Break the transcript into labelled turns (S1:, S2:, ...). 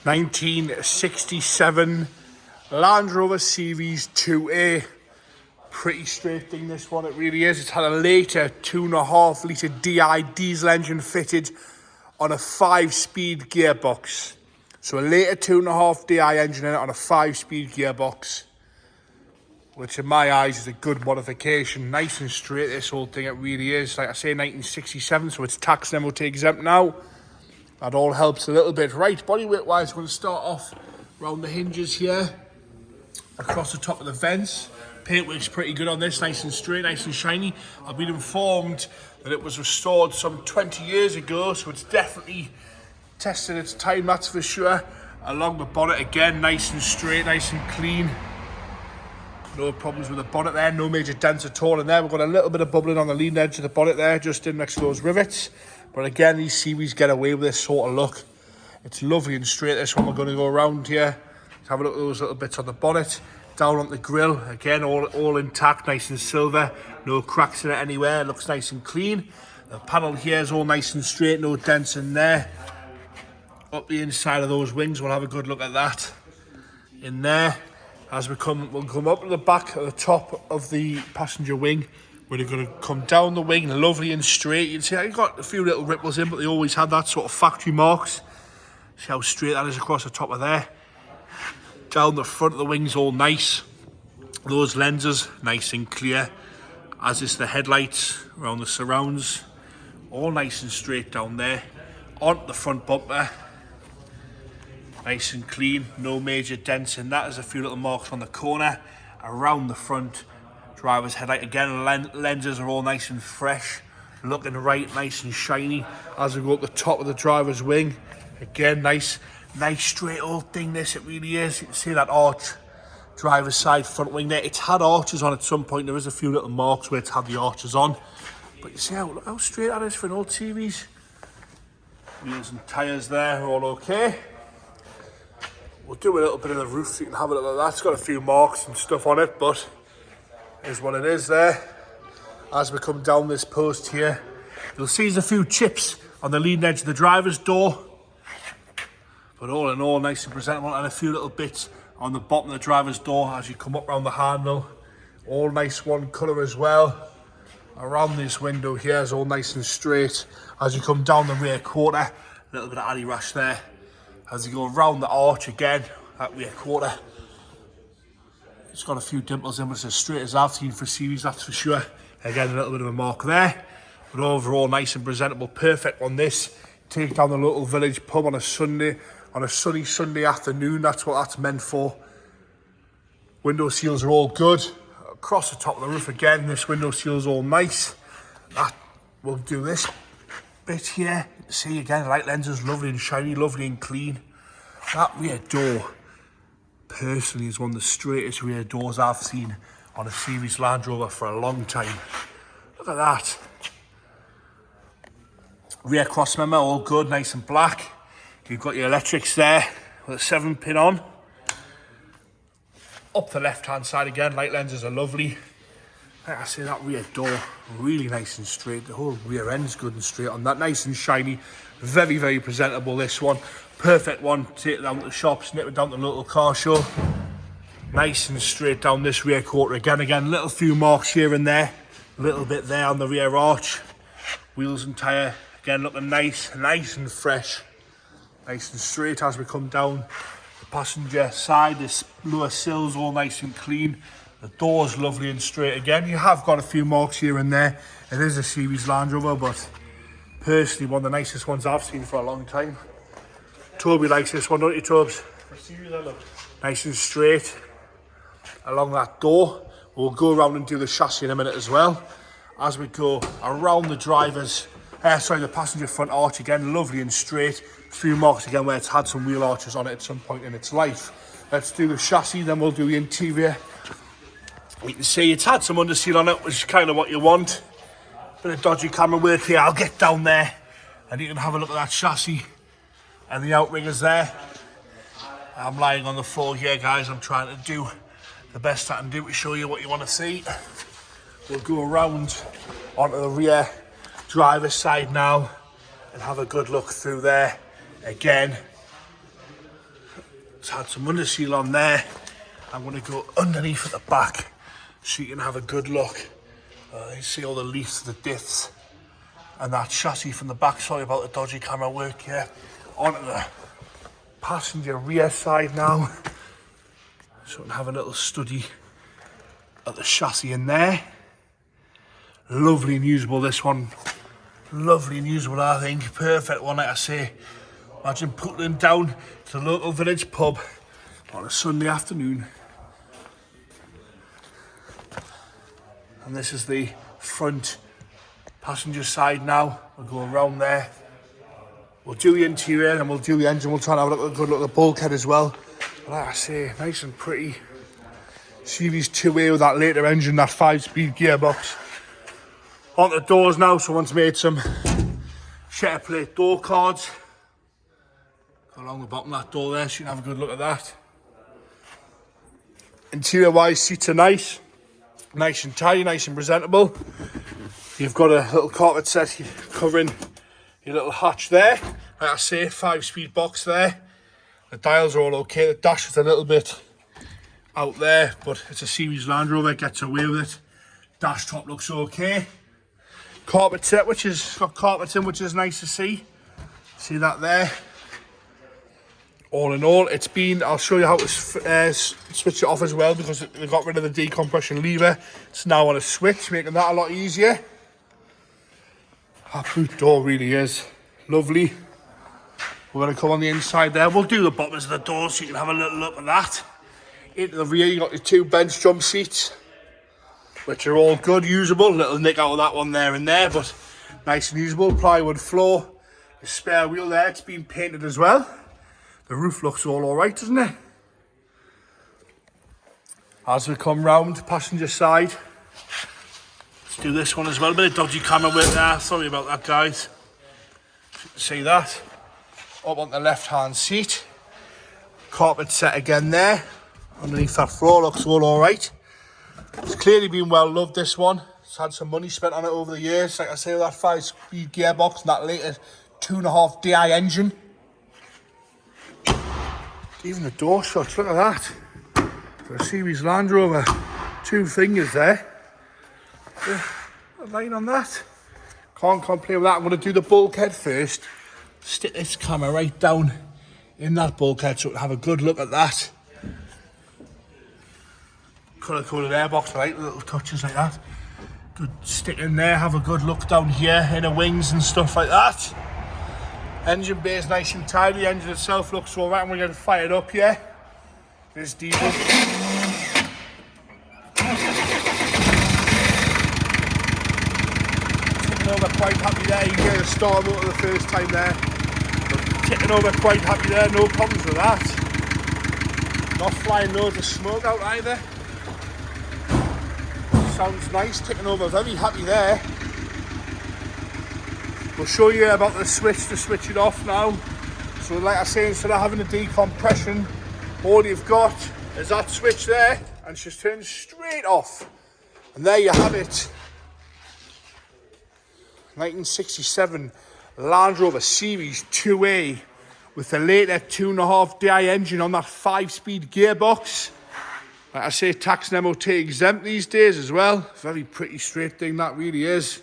S1: 1967 Land Rover Series 2A. Pretty straight thing, this one, it really is. It's had a later 2.5 litre DI diesel engine fitted on a 5-speed gearbox. So a later 2.5 DI engine in it on a 5-speed gearbox, which in my eyes is a good modification. Nice and straight, this whole thing, it really is. Like I say, 1967, so it's tax and MOT exempt now. That all helps a little bit. Right, bodyweight wise, we're going to start off around the hinges here, across the top of the vents. Paintwork's pretty good on this, nice and straight, nice and shiny. I've been informed that it was restored some 20 years ago, so it's definitely tested its time, that's for sure. Along the bonnet again, nice and straight, nice and clean. No problems with the bonnet there, no major dents at all in there. We've got a little bit of bubbling on the leading edge of the bonnet there, just in next to those rivets. But again, these series get away with this sort of look. It's lovely and straight, this one. We're going to go around here. Let's have a look at those little bits on the bonnet. Down on the grille, again, all intact, nice and silver. No cracks in it anywhere, it looks nice and clean. The panel here is all nice and straight, no dents in there. Up the inside of those wings, we'll have a good look at that. In there, as we'll come up to the back at the top of the passenger wing. We're going to come down the wing, lovely and straight. You can see I've got a few little ripples in, but they always had that sort of factory marks. See how straight that is across the top of there. Down the front of the wings, all nice. Those lenses, nice and clear. As is the headlights around the surrounds. All nice and straight down there. On the front bumper. Nice and clean, no major dents in that. There's a few little marks on the corner. Around the front driver's headlight, again, lenses are all nice and fresh. Looking right, nice and shiny. As we go up the top of the driver's wing. Again, nice straight old thing this, it really is. You can see that arch, driver's side front wing there. It's had arches on at some point. There is a few little marks where it's had the arches on. But you see how straight that is for an old series. Wheels and tyres there are all okay. We'll do a little bit of the roof so you can have a look at that. It's got a few marks and stuff on it, but here's what it is there. As we come down this post here, you'll see there's a few chips on the leading edge of the driver's door. But all in all, nice and presentable, and a few little bits on the bottom of the driver's door as you come up around the handle. All nice one colour as well. Around this window here is all nice and straight. As you come down the rear quarter, a little bit of alley rash there. As you go around the arch again, that rear quarter, it's got a few dimples in, but it's as straight as I've seen for series, that's for sure. Again, a little bit of a mark there. But overall, nice and presentable, perfect on this. Take down the local village pub on a Sunday. On a sunny Sunday afternoon, that's what that's meant for. Window seals are all good. Across the top of the roof again, this window seal is all nice. That will do this bit here. See again, light lenses, lovely and shiny, lovely and clean. That rear door, personally, is one of the straightest rear doors I've seen on a series Land Rover for a long time. Look at that. Rear cross member, all good, nice and black. You've got your electrics there with a 7-pin on. Up the left-hand side again, light lenses are lovely. Like I say, that rear door, really nice and straight. The whole rear end's good and straight on that, nice and shiny. Very, very presentable, this one. Perfect one to take it down to the shop, snip it down to the local car show. Nice and straight down this rear quarter again, little few marks here and there. A little bit there on the rear arch. Wheels and tyre, again, looking nice and fresh. Nice and straight as we come down the passenger side. This lower sill's all nice and clean. The door's lovely and straight again. You have got a few marks here and there. It is a series Land Rover, but personally one of the nicest ones I've seen for a long time. Toby likes this one, don't you, Tobes?
S2: For series, I love it.
S1: Nice and straight along that door. We'll go around and do the chassis in a minute as well. As we go around the the passenger front arch again, lovely and straight. A few marks again where it's had some wheel arches on it at some point in its life. Let's do the chassis, then we'll do the interior. You can see it's had some underseal on it, which is kind of what you want. Bit of dodgy camera work here. I'll get down there and you can have a look at that chassis and the outriggers there. I'm lying on the floor here, guys. I'm trying to do the best I can do to show you what you want to see. We'll go around onto the rear driver's side now and have a good look through there. Again, It's had some underseal on there. I'm going to go underneath at the back so you can have a good look. You see all the leaves, the diffs, and that chassis from the back. Sorry about the dodgy camera work here. Onto the passenger rear side now. So we can have a little study at the chassis in there. Lovely and usable, this one. Lovely and usable, I think. Perfect one, like I say. Imagine putting them down to the local village pub on a Sunday afternoon. And this is the front passenger side now. We'll go around there. We'll do the interior and we'll do the engine. We'll try and have a good look at the bulkhead as well. But like I say, nice and pretty. Series 2A with that later engine, that 5-speed gearbox. On the doors now, someone's made some shutter plate door cards. Go along the bottom of that door there, so you can have a good look at that. Interior wise, seats are nice. Nice and tidy, nice and presentable. You've got a little carpet set covering your little hatch there. Like I say, 5-speed box there. The dials are all okay. The dash is a little bit out there, but it's a series Land Rover, gets away with it. Dash top looks okay. Carpet set, which has got carpets in, which is nice to see. See that there? All in all, it's been, I'll show you how to switch it off as well, because they got rid of the decompression lever. It's now on a switch, making that a lot easier. That boot door really is lovely. We're going to come on the inside there. We'll do the bottoms of the door so you can have a little look at that. Into the rear, you got your 2 bench jump seats, which are all good, usable. Little nick out of that one there and there, but nice and usable. Plywood floor. The spare wheel there, it's been painted as well. The roof looks all alright, doesn't it? As we come round, passenger side. Let's do this one as well. A bit of dodgy camera work there. Sorry about that, guys. See that? Up on the left-hand seat. Carpet set again there. Underneath that floor, looks all alright. It's clearly been well loved, this one. It's had some money spent on it over the years. Like I say, with that 5-speed gearbox and that later 2.5 DI engine. Even the door shuts, look at that. For a series Land Rover, 2 fingers there. A line on that. Can't complain with that. I'm going to do the bulkhead first. Stick this camera right down in that bulkhead so we can have a good look at that. Colour-coded airbox, right, with little touches like that. Good stick in there, have a good look down here, inner wings and stuff like that. Engine bay is nice and tidy, the engine itself looks alright. I'm going to get it fired up here. There's diesel. Ticking over quite happy there, you can hear the star motor the first time there. But ticking over quite happy there, no problems with that. Not flying loads of smoke out either. Sounds nice, ticking over very happy there. We'll show you about the switch to switch it off now. So like I say, instead of having a decompression, all you've got is that switch there, and it just turns straight off. And there you have it. 1967 Land Rover Series 2A with the later 2.5 DI engine on that 5-speed gearbox. Like I say, tax and MOT exempt these days as well. Very pretty straight thing, that really is.